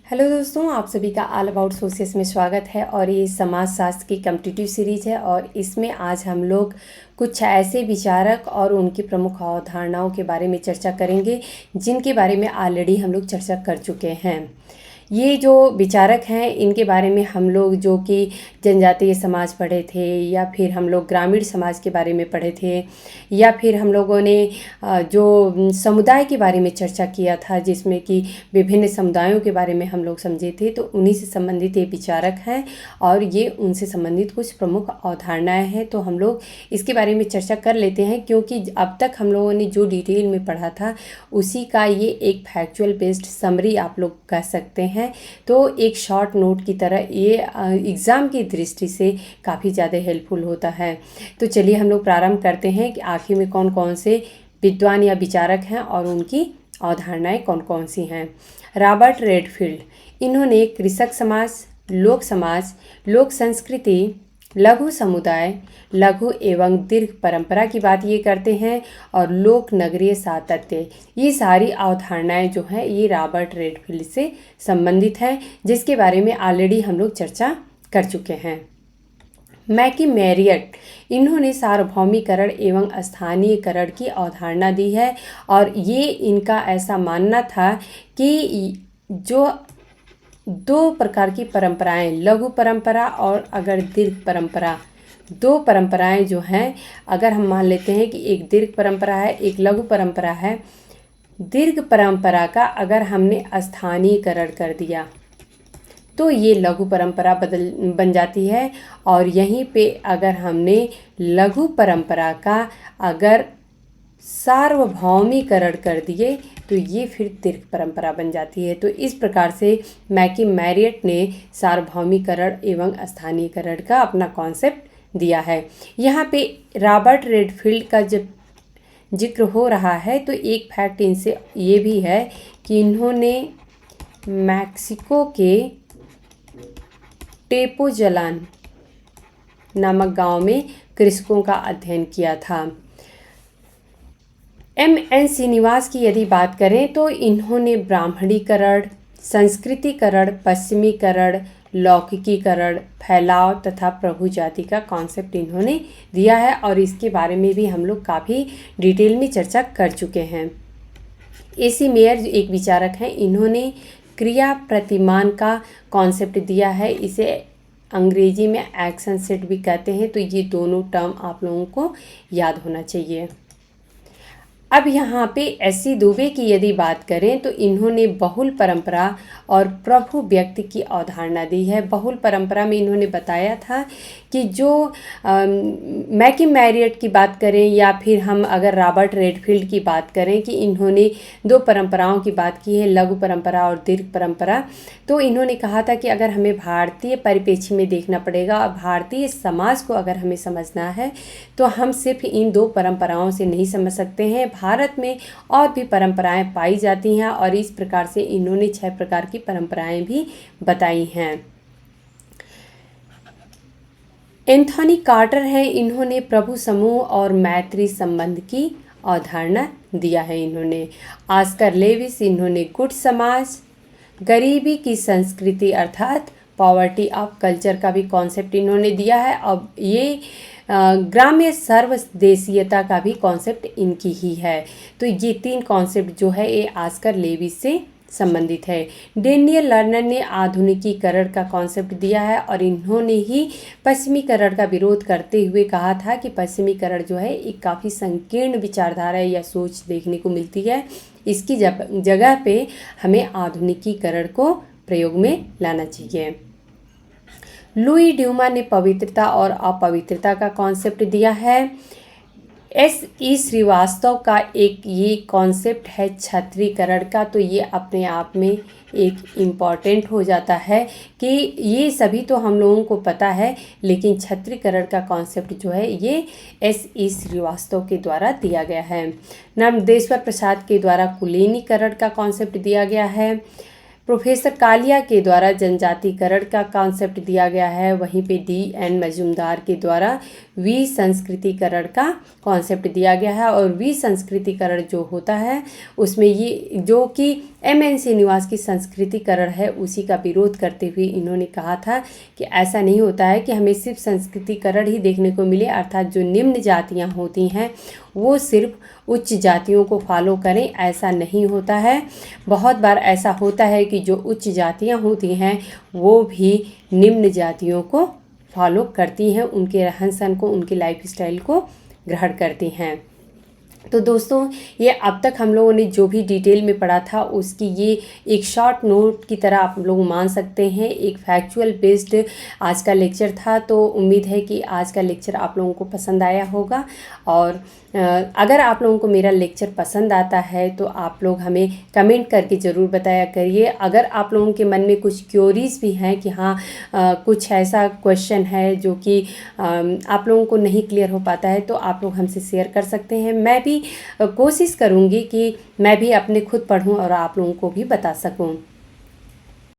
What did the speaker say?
Hello दोस्तों, आप सभी का ऑल अबाउट सोर्सेस में स्वागत है। और ये समाज शास्त्र की कम्पिटिटिव सीरीज है और इसमें आज हम लोग कुछ ऐसे विचारक और उनकी प्रमुख अवधारणाओं के बारे में चर्चा करेंगे जिनके बारे में ऑलरेडी हम लोग चर्चा कर चुके हैं। ये जो विचारक हैं इनके बारे में हम लोग जो कि जनजातीय समाज पढ़े थे, या फिर हम लोग ग्रामीण समाज के बारे में पढ़े थे, या फिर हम लोगों ने जो समुदाय के बारे में चर्चा किया था जिसमें कि विभिन्न समुदायों के बारे में हम लोग समझे थे, तो उन्हीं से संबंधित ये विचारक हैं और ये उनसे संबंधित कुछ प्रमुख अवधारणाएं हैं। तो हम लोग इसके बारे में चर्चा कर लेते हैं, क्योंकि अब तक हम लोगों ने जो डिटेल में पढ़ा था उसी का ये एक फैक्चुअल बेस्ड समरी आप लोग कह सकते हैं। तो एक शॉर्ट नोट की तरह ये एग्ज़ाम की दृष्टि से काफ़ी ज़्यादा हेल्पफुल होता है। तो चलिए हम लोग प्रारंभ करते हैं कि आखिर में कौन कौन से विद्वान या विचारक हैं और उनकी अवधारणाएं कौन कौन सी हैं। रॉबर्ट रेडफील्ड, इन्होंने कृषक समाज, लोक संस्कृति, लघु समुदाय, लघु एवं दीर्घ परंपरा की बात ये करते हैं, और लोक नगरीय सातत्य, ये सारी अवधारणाएं जो हैं ये रॉबर्ट रेडफील्ड से संबंधित हैं, जिसके बारे में ऑलरेडी हम लोग चर्चा कर चुके हैं। मैकी मैरियट, इन्होंने सार्वभौमिकरण एवं स्थानीयकरण की अवधारणा दी है, और ये इनका ऐसा मानना था कि जो दो प्रकार की परंपराएं, लघु परंपरा और अगर दीर्घ परंपरा, दो परंपराएं जो हैं, अगर हम मान लेते हैं कि एक दीर्घ परंपरा है, एक लघु परंपरा है, दीर्घ परंपरा का अगर हमने स्थानीयकरण कर दिया तो ये लघु परंपरा बन जाती है, और यहीं पे अगर हमने लघु परंपरा का अगर सार्वभौमिकरण कर दिए तो ये फिर दीर्घ परंपरा बन जाती है। तो इस प्रकार से मैकी मैरियट ने सार्वभौमिकरण एवं स्थानीयकरण का अपना कॉन्सेप्ट दिया है। यहाँ पे रॉबर्ट रेडफील्ड का जब जिक्र हो रहा है तो एक फैक्ट इनसे ये भी है कि इन्होंने मैक्सिको के टेपोजलान नामक गांव में कृषकों का अध्ययन किया था। M.N. श्रीनिवास की यदि बात करें तो इन्होंने ब्राह्मणीकरण, संस्कृतिकरण, पश्चिमीकरण, लौकिकीकरण, फैलाव तथा प्रभु जाति का कॉन्सेप्ट इन्होंने दिया है, और इसके बारे में भी हम लोग काफ़ी डिटेल में चर्चा कर चुके हैं। AC मेयर जो एक विचारक हैं, इन्होंने क्रिया प्रतिमान का कॉन्सेप्ट दिया है, इसे अंग्रेजी में एक्शन सेट भी कहते हैं। तो ये दोनों टर्म आप लोगों को याद होना चाहिए। अब यहाँ पे S.C. दुबे की यदि बात करें तो इन्होंने बहुल परंपरा और प्रभु व्यक्ति की अवधारणा दी है। बहुल परंपरा में इन्होंने बताया था कि जो मैकी मैरियट की बात करें या फिर हम अगर रॉबर्ट रेडफील्ड की बात करें कि इन्होंने दो परंपराओं की बात की है, लघु परंपरा और दीर्घ परंपरा। तो इन्होंने कहा था कि अगर हमें भारतीय परिप्रेक्ष्य में देखना पड़ेगा और भारतीय समाज को अगर हमें समझना है तो हम सिर्फ इन दो परंपराओं से नहीं समझ सकते हैं। भारत में और भी परंपराएं पाई जाती हैं, और इस प्रकार से इन्होंने 6 प्रकार की परंपराएं भी बताई हैं। एंथोनी कार्टर हैं, इन्होंने प्रभु समूह और मैत्री संबंध की अवधारणा दिया है। इन्होंने ऑस्कर लेविस, इन्होंने गुट समाज, गरीबी की संस्कृति अर्थात पॉवर्टी ऑफ कल्चर का भी कॉन्सेप्ट इन्होंने दिया है। अब ये ग्राम्य सर्वदेशीयता का भी कॉन्सेप्ट इनकी ही है। तो ये 3 कॉन्सेप्ट जो है ये ऑस्कर लेविस से संबंधित है। डेनियल लर्नर ने आधुनिकीकरण का कॉन्सेप्ट दिया है, और इन्होंने ही पश्चिमीकरण का विरोध करते हुए कहा था कि पश्चिमीकरण जो है एक काफ़ी संकीर्ण विचारधारा या सोच देखने को मिलती है, इसकी जगह पे हमें आधुनिकीकरण को प्रयोग में लाना चाहिए। लुई ड्यूमा ने पवित्रता और अपवित्रता का कॉन्सेप्ट दिया है। S.E. श्रीवास्तव का एक ये कॉन्सेप्ट है छत्रीकरण का, तो ये अपने आप में एक इम्पॉर्टेंट हो जाता है कि ये सभी तो हम लोगों को पता है, लेकिन छत्रीकरण का कॉन्सेप्ट जो है ये S.E. श्रीवास्तव के द्वारा दिया गया है। नर्मदेश्वर प्रसाद के द्वारा कुलीनीकरण का कॉन्सेप्ट दिया गया है। प्रोफेसर कालिया के द्वारा जनजातिकरण का कॉन्सेप्ट दिया गया है। वहीं पे D.N. मजूमदार के द्वारा विसंस्कृतिकरण का कॉन्सेप्ट दिया गया है, और विसंस्कृतिकरण जो होता है उसमें ये जो कि एमएनसी निवास की संस्कृतिकरण है उसी का विरोध करते हुए इन्होंने कहा था कि ऐसा नहीं होता है कि हमें सिर्फ संस्कृतिकरण ही देखने को मिले, अर्थात जो निम्न जातियां होती हैं वो सिर्फ उच्च जातियों को फॉलो करें, ऐसा नहीं होता है। बहुत बार ऐसा होता है कि जो उच्च जातियां होती हैं वो भी निम्न जातियों को फॉलो करती हैं, उनके रहन सहन को, उनकी लाइफ स्टाइल को ग्रहण करती हैं। तो दोस्तों ये अब तक हम लोगों ने जो भी डिटेल में पढ़ा था उसकी ये एक शॉर्ट नोट की तरह आप लोग मान सकते हैं, एक फैक्चुअल बेस्ड आज का लेक्चर था। तो उम्मीद है कि आज का लेक्चर आप लोगों को पसंद आया होगा, और अगर आप लोगों को मेरा लेक्चर पसंद आता है तो आप लोग हमें कमेंट करके ज़रूर बताया करिए। अगर आप लोगों के मन में कुछ क्योरीज भी हैं कि हाँ कुछ ऐसा क्वेश्चन है जो कि आप लोगों को नहीं क्लियर हो पाता है, तो आप लोग हमसे शेयर कर सकते हैं। मैं भी कोशिश करूँगी कि मैं भी अपने खुद पढ़ूँ और आप लोगों को भी बता सकूँ।